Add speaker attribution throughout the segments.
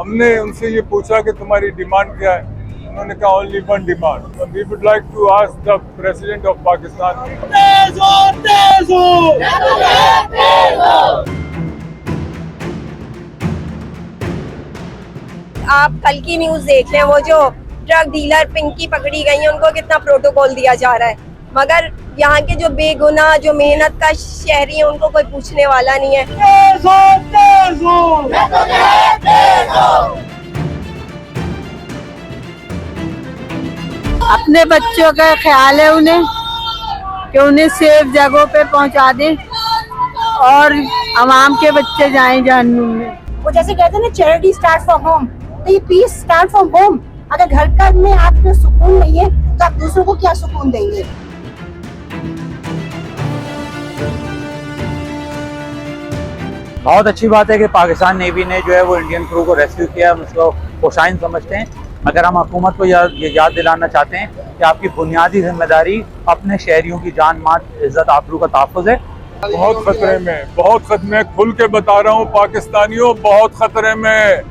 Speaker 1: हमने उनसे ये पूछा कि तुम्हारी डिमांड क्या है, उन्होंने कहा only one demand. We would like to ask the president of Pakistan,
Speaker 2: आप कल की न्यूज देख लें, वो जो ड्रग डीलर पिंकी पकड़ी गई है, उनको कितना प्रोटोकॉल दिया जा रहा है, मगर यहाँ के जो बेगुनाह जो मेहनत का शहरी है उनको कोई पूछने वाला नहीं है।
Speaker 3: अपने बच्चों का ख्याल है उन्हें कि उन्हें सेफ जगहों पे पहुंचा दें और अवाम के बच्चे जाएं जहन्नुम में।
Speaker 4: वो जैसे कहते हैं ना, चैरिटी स्टार्ट फ्रॉम होम, तो ये पीस स्टार्ट फ्रॉम होम। अगर घर का में आपको सुकून नहीं है तो आप दूसरों को क्या सुकून देंगे।
Speaker 5: बहुत अच्छी बात है कि पाकिस्तान नेवी ने जो है वो इंडियन क्रू को रेस्क्यू किया, हम उसको खुशाइन समझते हैं। मगर हम हुकूमत को ये याद दिलाना चाहते हैं कि आपकी बुनियादी जिम्मेदारी अपने शहरियों की जान माल इज्जत आबरू का तहफ़्फ़ुज़ है।
Speaker 1: बहुत खतरे में, बहुत खतरे में, खुल के बता रहा हूँ पाकिस्तानियों, बहुत खतरे में।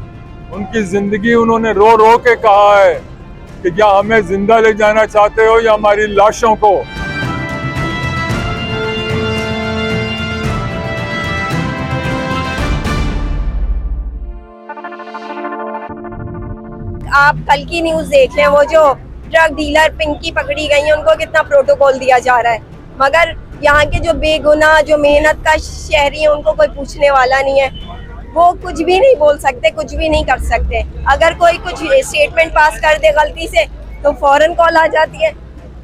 Speaker 1: उनकी जिंदगी उन्होंने रो रो के कहा है कि क्या हमें जिंदा ले जाना चाहते हो या हमारी लाशों को।
Speaker 2: आप कल की न्यूज देख लें, वो जो ड्रग डीलर पिंकी पकड़ी गई है, उनको कितना प्रोटोकॉल दिया जा रहा है, मगर यहाँ के जो बेगुनाह जो मेहनत का शहरी है उनको कोई पूछने वाला नहीं है। वो कुछ भी नहीं बोल सकते, कुछ भी नहीं कर सकते। अगर कोई कुछ स्टेटमेंट पास कर दे गलती से तो फौरन कॉल आ जाती है,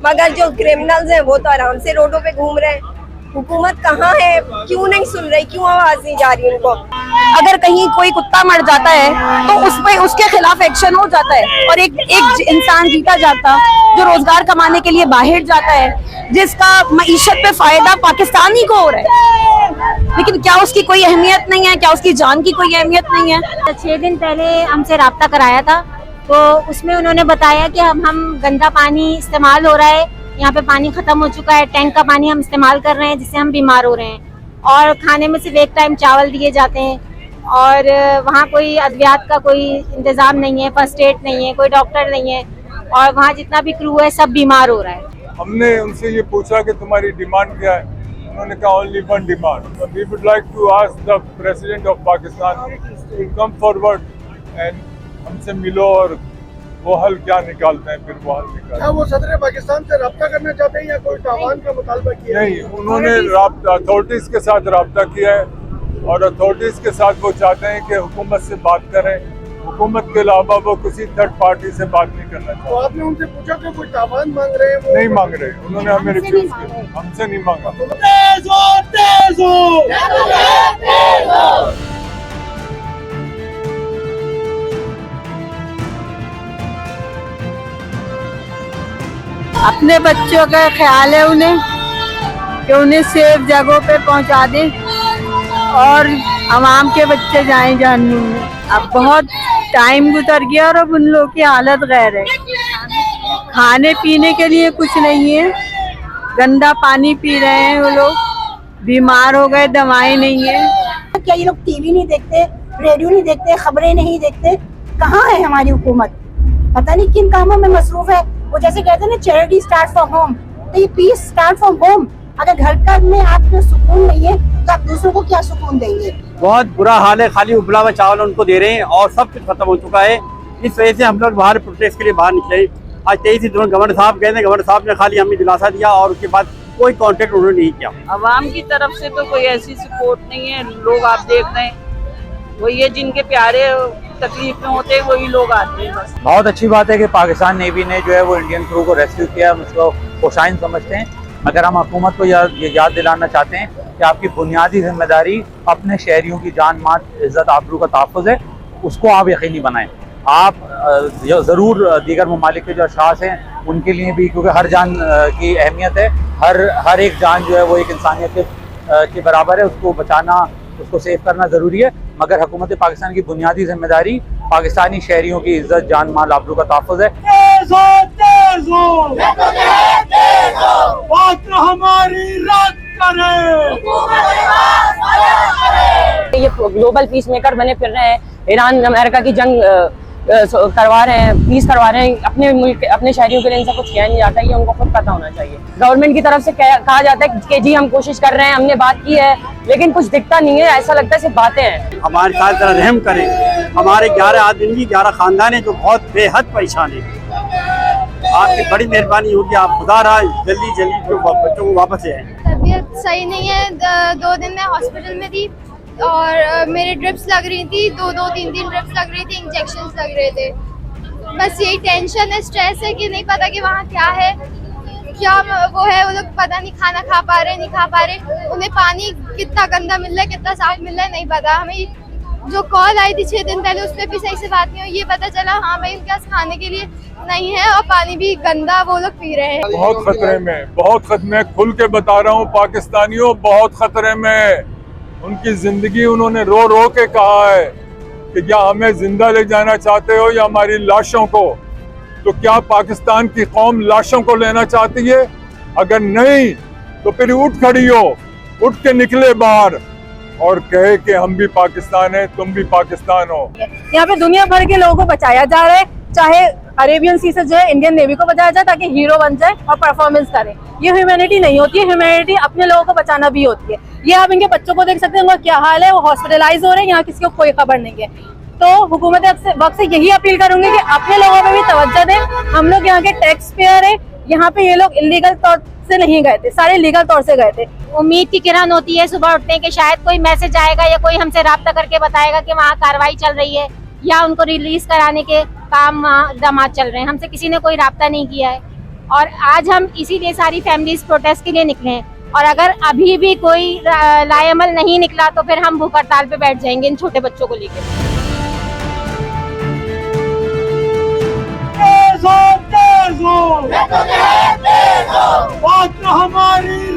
Speaker 2: मगर जो क्रिमिनल्स हैं वो तो आराम से रोडों पे घूम रहे हैं। हुकूमत कहाँ है, क्यों नहीं सुन रही, क्यों आवाज नहीं जा रही उनको।
Speaker 6: अगर कहीं कोई कुत्ता मर जाता है तो उसपे उसके खिलाफ एक्शन हो जाता है, और एक इंसान जीता जाता जो रोजगार कमाने के लिए बाहर जाता है, जिसका मईशत पे फायदा पाकिस्तानी को हो रहा है, लेकिन क्या उसकी कोई अहमियत नहीं है, क्या उसकी जान की कोई अहमियत नहीं है।
Speaker 7: 6 दिन पहले हमसे राब्ता कराया था, तो उसमें उन्होंने बताया कि हम गंदा पानी इस्तेमाल हो रहा है, यहाँ पे पानी खत्म हो चुका है, टैंक का पानी हम इस्तेमाल कर रहे हैं जिससे हम बीमार हो रहे हैं, और खाने में सिर्फ एक टाइम चावल दिए जाते हैं, और वहाँ कोई अद्वियात का कोई इंतजाम नहीं है, फर्स्ट एड नहीं है, कोई डॉक्टर नहीं है, और वहाँ जितना भी क्रू है सब बीमार हो रहा है।
Speaker 1: हमने उनसे ये पूछा कि तुम्हारी डिमांड क्या है, उन्होंने कहा only one demand. We would like to ask the president of Pakistan to come forward and हमसे मिलो और वो हल क्या निकालते हैं, फिर वो हल निकालते हैं।
Speaker 8: वो सदर पाकिस्तान से रब्ता करना चाहते हैं या कोई तावान का मुतालबा किया?
Speaker 1: नहीं, उन्होंने अथॉरिटीज के साथ रब्ता किया है और अथॉरिटीज के साथ वो चाहते हैं कि हुकूमत से बात करें। हुकूमत के अलावा वो किसी थर्ड पार्टी से बात नहीं करना चाहते।
Speaker 8: तो आपने उनसे पूछा कि कोई तावान मांग रहे हैं?
Speaker 1: नहीं मांग रहे, उन्होंने हमें रिफ्यूज किया, हमसे नहीं मांगा।
Speaker 3: अपने बच्चों का ख्याल है उन्हें कि उन्हें सेफ जगहों पे पहुंचा दें और अवाम के बच्चे जाएं जहन्नुम में। अब बहुत टाइम गुजर गया और अब उन लोगों की हालत गैर है। खाने पीने के लिए कुछ नहीं है, गंदा पानी पी रहे हैं वो लोग, बीमार हो गए, दवाएं नहीं है।
Speaker 4: क्या ये लोग टीवी नहीं देखते, रेडियो नहीं देखते, खबरें नहीं देखते? कहाँ है हमारी हुकूमत? पता नहीं किन कामों में मसरूफ है। वो जैसे कहते हैं ना, चैरिटी स्टार्ट फ्रॉम होम, तो ये पीस स्टार्ट फ्रॉम होम। अगर घर का में आपको सुकून नहीं है तो आप दूसरों को क्या सुकून देंगे।
Speaker 5: बहुत बुरा हाल है, खाली उबला हुआ चावल उनको दे रहे हैं और सब कुछ खत्म हो चुका है। इस वजह से हम लोग बाहर प्रोटेस्ट के लिए बाहर निकले। आज 23 दिनों गवर्नर साहब गए थे, गवर्नर साहब ने खाली हमें दिलासा दिया और उसके बाद कोई कॉन्टेक्ट उन्होंने नहीं किया।
Speaker 3: अवाम की तरफ से तो कोई ऐसी सपोर्ट नहीं है। लोग आप देख रहे हैं, वही है जिनके प्यारे तकलीफ में होते हैं वही लोग आते हैं बस।
Speaker 5: बहुत अच्छी बात है कि पाकिस्तान नेवी ने जो है वो इंडियन क्रू को रेस्क्यू किया, हम उसको खुशाइन समझते हैं। मगर हम हुकूमत को ये याद दिलाना चाहते हैं कि आपकी बुनियादी जिम्मेदारी अपने शहरियों की जान माल इज्जत आबरू का तहफ़्फ़ुज़ है, उसको आप यकीनी बनाएं। आप ज़रूर दीगर ममालिक के जो अशख़ास हैं उनके लिए भी, क्योंकि हर जान की अहमियत है, हर एक जान जो है वो एक इंसानियत के बराबर है, उसको बचाना, उसको सेव करना ज़रूरी है। मगर हुकूमत पाकिस्तान की बुनियादी जिम्मेदारी पाकिस्तानी शहरियों की इज्जत जान माल आबरू का तहफ़्फ़ुज़ है।
Speaker 6: ये ग्लोबल पीस मेकर बने फिर रहे हैं, ईरान अमेरिका की जंग करवा रहे हैं, पीस करवा रहे हैं अपने मुल्क अपने शहरियों के लिए। इनसे कुछ किया नहीं जाता, ये उनको खुद पता होना चाहिए। गवर्नमेंट की तरफ से कहा जाता है कि जी हम कोशिश कर रहे हैं, हमने बात की है, लेकिन कुछ दिखता नहीं है। ऐसा लगता है सिर्फ बातें हैं।
Speaker 9: हमारे साथ जरा रहम करें। हमारे 11 आदमी 11 खानदान है जो बहुत बेहद परेशान है। आपकी बड़ी मेहरबानी होगी, आप खुदा रहा जल्दी जल्दी बच्चों को वापस आए।
Speaker 10: तबीयत सही नहीं है, 2 दिन मैं हॉस्पिटल में थी और मेरे ड्रिप्स लग रही थी, 2-3 ड्रिप्स लग रही थी, इंजेक्शंस लग रहे थे। बस यही टेंशन है, स्ट्रेस है कि नहीं पता कि वहाँ क्या है, क्या वो है। वो लोग पता नहीं खाना खा पा रहे नहीं खा पा रहे, उन्हें पानी कितना गंदा मिल रहा है कितना साफ मिल रहा है नहीं पता। हमें जो कॉल आई थी 6 दिन पहले उस पर भी सही से बात नहीं हुई, ये पता चला हाँ भाई उनके पास खाने के लिए नहीं है और पानी भी गंदा वो लोग पी रहे हैं।
Speaker 1: बहुत खतरे में, बहुत खतरे में, खुल के बता रहा हूँ पाकिस्तानियों, बहुत खतरे में। उनकी जिंदगी उन्होंने रो रो के कहा है कि क्या हमें जिंदा ले जाना चाहते हो या हमारी लाशों को। तो क्या पाकिस्तान की कौम लाशों को लेना चाहती है? अगर नहीं तो फिर उठ खड़ी हो, उठ के निकले बाहर और कहे कि हम भी पाकिस्तान है, तुम भी पाकिस्तान हो।
Speaker 6: यहाँ पे दुनिया भर के लोगों को बचाया जा रहा है, चाहे अरेबियन सी से जो है इंडियन नेवी को बचाया जाए ताकि हीरो बन जाए और परफॉर्मेंस करे। ये ह्यूमैनिटी नहीं होती है, ह्यूमैनिटी अपने लोगों को बचाना भी होती है। ये आप इनके बच्चों को देख सकते हैं, उनका क्या हाल है, वो हॉस्पिटलाइज हो रहे हैं, यहाँ किसी को कोई खबर नहीं है। तो हुकूमत वक्त से यही अपील करूंगी कि अपने लोगों पे भी तवज्जो दें। हम लोग यहाँ के टैक्स पेयर है, यहाँ पे ये लोग इलीगल तौर से नहीं गए थे, सारे लीगल तौर से गए थे।
Speaker 7: उम्मीद की किरण होती है सुबह उठने के, शायद कोई मैसेज आएगा या कोई हमसे राब्ता करके बताएगा कि वहाँ कार्रवाई चल रही है या उनको रिलीज कराने के काम दामाद चल रहे हैं। हमसे किसी ने कोई राब्ता नहीं किया है और आज हम इसीलिए सारी फैमिलीज प्रोटेस्ट के लिए निकले हैं। और अगर अभी भी कोई लाएमल नहीं निकला तो फिर हम भूख हड़ताल पे बैठ जाएंगे इन छोटे बच्चों को लेकर।
Speaker 8: हमारी